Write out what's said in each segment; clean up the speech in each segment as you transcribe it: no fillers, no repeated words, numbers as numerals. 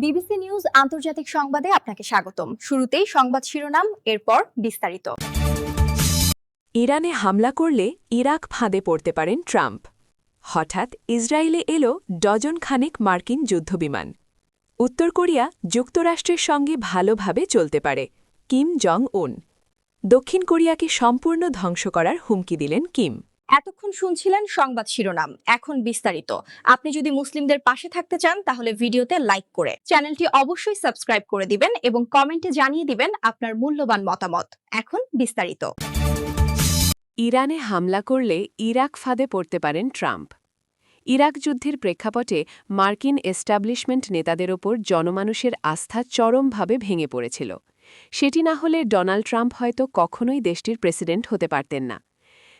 BBC news আন্তর্জাতিক সংবাদে আপনাকে স্বাগতম। শুরুতেই সংবাদ শিরোনাম, এরপর বিস্তারিত। ইরানে হামলা করলে ইরাক ফাঁদে পড়তে পারেন ট্রাম্প। হঠাৎ ইসরায়েলে এলো ডজন খানেক মার্কিন যুদ্ধবিমান। উত্তর কোরিয়া যুক্তরাষ্ট্রের সঙ্গে ভালোভাবে চলতে পারে, কিম জং উন। দক্ষিণ কোরিয়াকে সম্পূর্ণ ধ্বংস করার হুমকি দিলেন কিম। এতক্ষণ শুনছিলেন সংবাদ শিরোনাম, এখন বিস্তারিত। আপনি যদি মুসলিমদের পাশে থাকতে চান তাহলে ভিডিওতে লাইক করে চ্যানেলটি অবশ্যই সাবস্ক্রাইব করে দিবেন এবং কমেন্টে জানিয়ে দিবেন আপনার মূল্যবান মতামত। এখন বিস্তারিত। ইরানে হামলা করলে ইরাক ফাঁদে পড়তে পারেন ট্রাম্প। ইরাক যুদ্ধের প্রেক্ষাপটে মার্কিন এস্টাবলিশমেন্ট নেতাদের ওপর জনমানুষের আস্থা চরমভাবে ভেঙে পড়েছিল। সেটি না হলে ডোনাল্ড ট্রাম্প হয়তো কখনোই দেশটির প্রেসিডেন্ট হতে পারতেন না।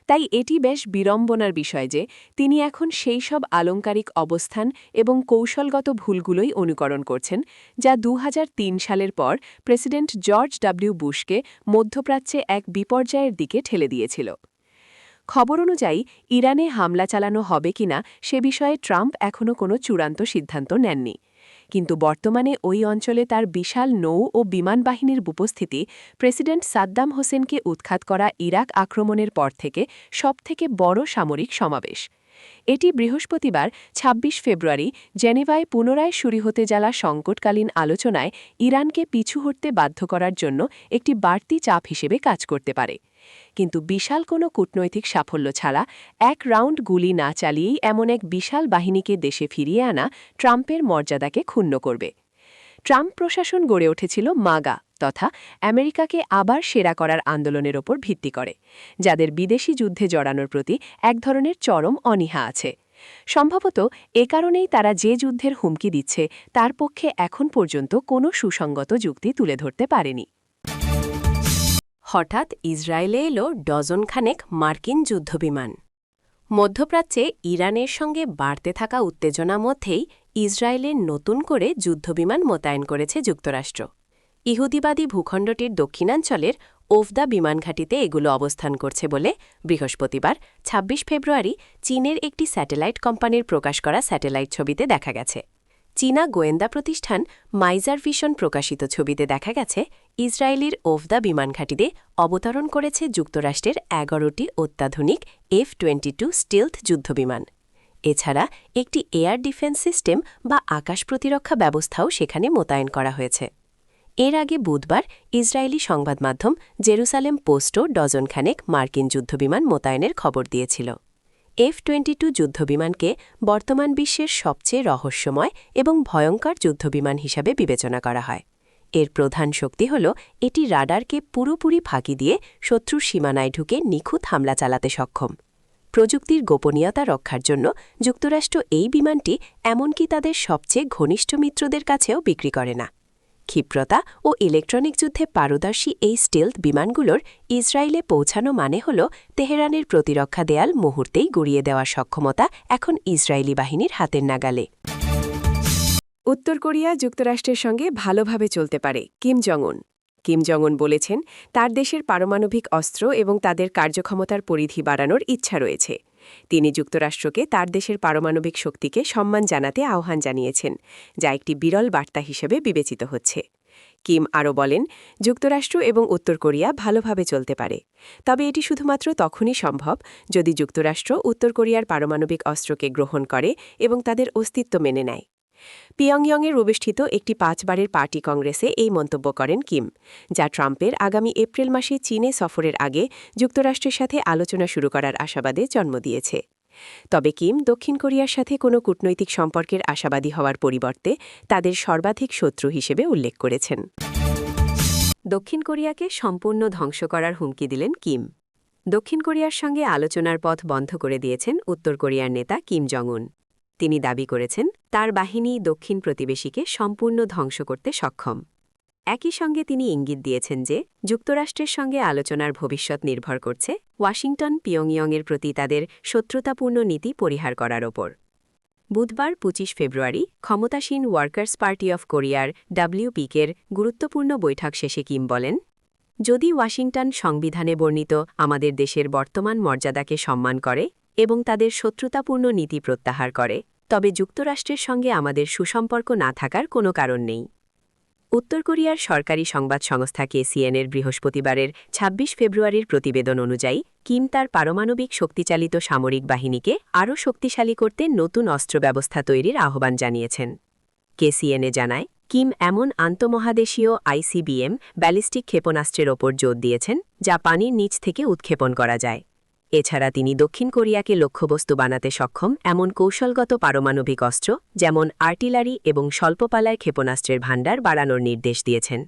তাই এটি বেশ বিড়ম্বনার বিষয় যে তিনি এখন সেই সব আলংকারিক অবস্থান এবং কৌশলগত ভুলগুলোই অনুকরণ করছেন, যা ২০০৩ সালের পর প্রেসিডেন্ট জর্জ ডব্লিউ বুশকে মধ্যপ্রাচ্যে এক বিপর্যয়ের দিকে ঠেলে দিয়েছিল। খবর অনুযায়ী ইরানে হামলা চালানো হবে কিনা সে বিষয়ে ট্রাম্প এখনও কোনো চূড়ান্ত সিদ্ধান্ত নেননি। কিন্তু বর্তমানে ওই অঞ্চলে তার বিশাল নৌ ও বিমান বাহিনীর উপস্থিতি প্রেসিডেন্ট সাদ্দাম হোসেনকে উৎখাত করা ইরাক আক্রমণের পর থেকে সবথেকে বড় সামরিক সমাবেশ। এটি বৃহস্পতিবার ২৬ ফেব্রুয়ারি জেনেভায় পুনরায় শুরু হতে যাওয়া সংকটকালীন আলোচনায় ইরানকে পিছু হটতে বাধ্য করার জন্য একটি বাড়তি চাপ হিসেবে কাজ করতে পারে। কিন্তু বিশাল কোনো কূটনৈতিক সাফল্য ছাড়া এক রাউন্ড গুলি না চালিয়েই এমন এক বিশাল বাহিনীকে দেশে ফিরিয়ে আনা ট্রাম্পের মর্যাদাকে ক্ষুণ্ণ করবে। ট্রাম্প প্রশাসন গড়ে উঠেছিল মাগা তথা আমেরিকাকে আবার সেরা করার আন্দোলনের ওপর ভিত্তি করে, যাদের বিদেশি যুদ্ধে জড়ানোর প্রতি এক ধরনের চরম অনীহা আছে। সম্ভবত এ কারণেই তারা যে যুদ্ধের হুমকি দিচ্ছে তার পক্ষে এখন পর্যন্ত কোনো সুসংগত যুক্তি তুলে ধরতে পারেনি। হঠাৎ ইসরায়েলে এলো ডজন খানেক মার্কিন যুদ্ধবিমান। মধ্যপ্রাচ্যে ইরানের সঙ্গে বাড়তে থাকা উত্তেজনার মধ্যেই ইসরায়েলের নতুন করে যুদ্ধবিমান মোতায়েন করেছে যুক্তরাষ্ট্র। ইহুদিবাদী ভূখণ্ডটির দক্ষিণাঞ্চলের ওফদা বিমানঘাঁটিতে এগুলো অবস্থান করছে বলে বৃহস্পতিবার ২৬ ফেব্রুয়ারি চীনের একটি স্যাটেলাইট কোম্পানির প্রকাশ করা স্যাটেলাইট ছবিতে দেখা গেছে। চীনা গোয়েন্দা প্রতিষ্ঠান মাইজার ভিশন প্রকাশিত ছবিতে দেখা গেছে ইসরায়েলির ওফদা বিমানঘাঁটিতে অবতরণ করেছে যুক্তরাষ্ট্রের ১১টি অত্যাধুনিক F-22 স্টিলথ যুদ্ধবিমান। এছাড়া একটি এয়ার ডিফেন্স সিস্টেম বা আকাশ প্রতিরক্ষা ব্যবস্থাও সেখানে মোতায়েন করা হয়েছে। এর আগে বুধবার ইসরায়েলি সংবাদ মাধ্যম জেরুসালেম পোস্টও ডজনখানেক মার্কিন যুদ্ধবিমান মোতায়েনের খবর দিয়েছিল। F-22 যুদ্ধবিমানকে বর্তমান বিশ্বের সবচেয়ে রহস্যময় এবং ভয়ঙ্কর যুদ্ধবিমান হিসাবে বিবেচনা করা হয়। এর প্রধান শক্তি হল এটি রাডারকে পুরোপুরি ফাঁকি দিয়ে শত্রুর সীমানায় ঢুকে নিখুঁত হামলা চালাতে সক্ষম। প্রযুক্তির গোপনীয়তা রক্ষার জন্য যুক্তরাষ্ট্র এই বিমানটি এমনকি তাদের সবচেয়ে ঘনিষ্ঠ মিত্রদের কাছেও বিক্রি করে না। ক্ষিপ্রতা ও ইলেকট্রনিক যুদ্ধে পারদর্শী এই স্টিলথ বিমানগুলোর ইসরায়েলে পৌঁছানো মানে হল তেহরানের প্রতিরক্ষা দেয়াল মুহূর্তেই গুড়িয়ে দেওয়ার সক্ষমতা এখন ইসরায়েলি বাহিনীর হাতের নাগালে। উত্তর কোরিয়া যুক্তরাষ্ট্রের সঙ্গে ভালোভাবে চলতে পারে, কিম জং উন। কিম জং উন বলেছেন তার দেশের পারমাণবিক অস্ত্র এবং তাদের কার্যক্ষমতার পরিধি বাড়ানোর ইচ্ছা রয়েছে। তিনি যুক্তরাষ্ট্রকে তার দেশের পারমাণবিক শক্তিকে সম্মান জানাতে আহ্বান জানিয়েছেন, যা একটি বিরল বার্তা হিসেবে বিবেচিত হচ্ছে। কিম আরও বলেন, যুক্তরাষ্ট্র এবং উত্তর কোরিয়া ভালোভাবে চলতে পারে, তবে এটি শুধুমাত্র তখনই সম্ভব যদি যুক্তরাষ্ট্র উত্তর কোরিয়ার পারমাণবিক অস্ত্রকে গ্রহণ করে এবং তাদের অস্তিত্ব মেনে নেয়। পিয়ংইয়ংয়ে অবস্থিত একটি ৫ বারের পার্টি কংগ্রেসে এই মন্তব্য করেন কিম, যা ট্রাম্পের আগামী এপ্রিল মাসে চীনে সফরের আগে যুক্তরাষ্ট্রের সাথে আলোচনা শুরু করার আশাবাদে জন্ম দিয়েছে। তবে কিম দক্ষিণ কোরিয়ার সাথে কোনো কূটনৈতিক সম্পর্কের আশাবাদী হওয়ার পরিবর্তে তাদের সর্বাধিক শত্রু হিসেবে উল্লেখ করেছেন। দক্ষিণ কোরিয়াকে সম্পূর্ণ ধ্বংস করার হুমকি দিলেন কিম। দক্ষিণ কোরিয়ার সঙ্গে আলোচনার পথ বন্ধ করে দিয়েছেন উত্তর কোরিয়ার নেতা কিম জং উন। তিনি দাবি করেছেন তার বাহিনী দক্ষিণ প্রতিবেশীকে সম্পূর্ণ ধ্বংস করতে সক্ষম। একই সঙ্গে তিনি ইঙ্গিত দিয়েছেন যে যুক্তরাষ্ট্রের সঙ্গে আলোচনার ভবিষ্যৎ নির্ভর করছে ওয়াশিংটন পিয়ংইয়ংয়ের প্রতি তাদের শত্রুতাপূর্ণ নীতি পরিহার করার ওপর। বুধবার ২৫ ফেব্রুয়ারি ক্ষমতাসীন ওয়ার্কার্স পার্টি অফ কোরিয়ার WPKর গুরুত্বপূর্ণ বৈঠক শেষে কিম বলেন, যদি ওয়াশিংটন সংবিধানে বর্ণিত আমাদের দেশের বর্তমান মর্যাদাকে সম্মান করে এবং তাদের শত্রুতাপূর্ণ নীতি প্রত্যাহার করে, তবে যুক্তরাষ্ট্রের সঙ্গে আমাদের সুসম্পর্ক না থাকার কোনো কারণ নেই। উত্তর কোরিয়ার সরকারি সংবাদ সংস্থা KCNA-এর বৃহস্পতিবারের ২৬ ফেব্রুয়ারির প্রতিবেদন অনুযায়ী কিম তার পারমাণবিক শক্তিচালিত সামরিক বাহিনীকে আরও শক্তিশালী করতে নতুন অস্ত্র ব্যবস্থা তৈরির আহ্বান জানিয়েছেন। KCNA জানায়, কিম এমন আন্তঃমহাদেশীয় ICBM ব্যালিস্টিক ক্ষেপণাস্ত্রের ওপর জোর দিয়েছেন যা পানির নিচ থেকে উৎক্ষেপণ করা যায়। এছাড়া তিনি দক্ষিণ কোরিয়াকে লক্ষ্যবস্তু বানাতে সক্ষম এমন কৌশলগত পারমাণবিক অস্ত্র যেমন আর্টিলারি এবং স্বল্পপালার ক্ষেপণাস্ত্রের ভাণ্ডার বাড়ানোর নির্দেশ দিয়েছেন।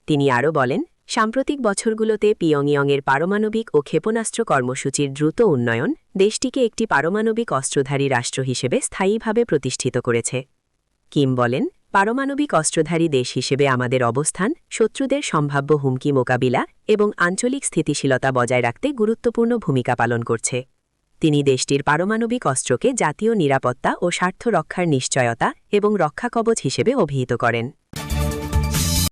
তিনি আরও বলেন, সাম্প্রতিক বছরগুলোতে পিয়ংইয়ংয়ের পারমাণবিক ও ক্ষেপণাস্ত্র কর্মসূচির দ্রুত উন্নয়ন দেশটিকে একটি পারমাণবিক অস্ত্রধারী রাষ্ট্র হিসেবে স্থায়ীভাবে প্রতিষ্ঠিত করেছে। কিম বলেন, পারমাণবিক অস্ত্রধারী দেশ হিসেবে আমাদের অবস্থান শত্রুদের সম্ভাব্য হুমকি মোকাবিলা এবং আঞ্চলিক স্থিতিশীলতা বজায় রাখতে গুরুত্বপূর্ণ ভূমিকা পালন করছে। তিনি দেশটির পারমাণবিক অস্ত্রকে জাতীয় নিরাপত্তা ও স্বার্থ রক্ষার নিশ্চয়তা এবং রক্ষাকবচ হিসেবে অভিহিত করেন।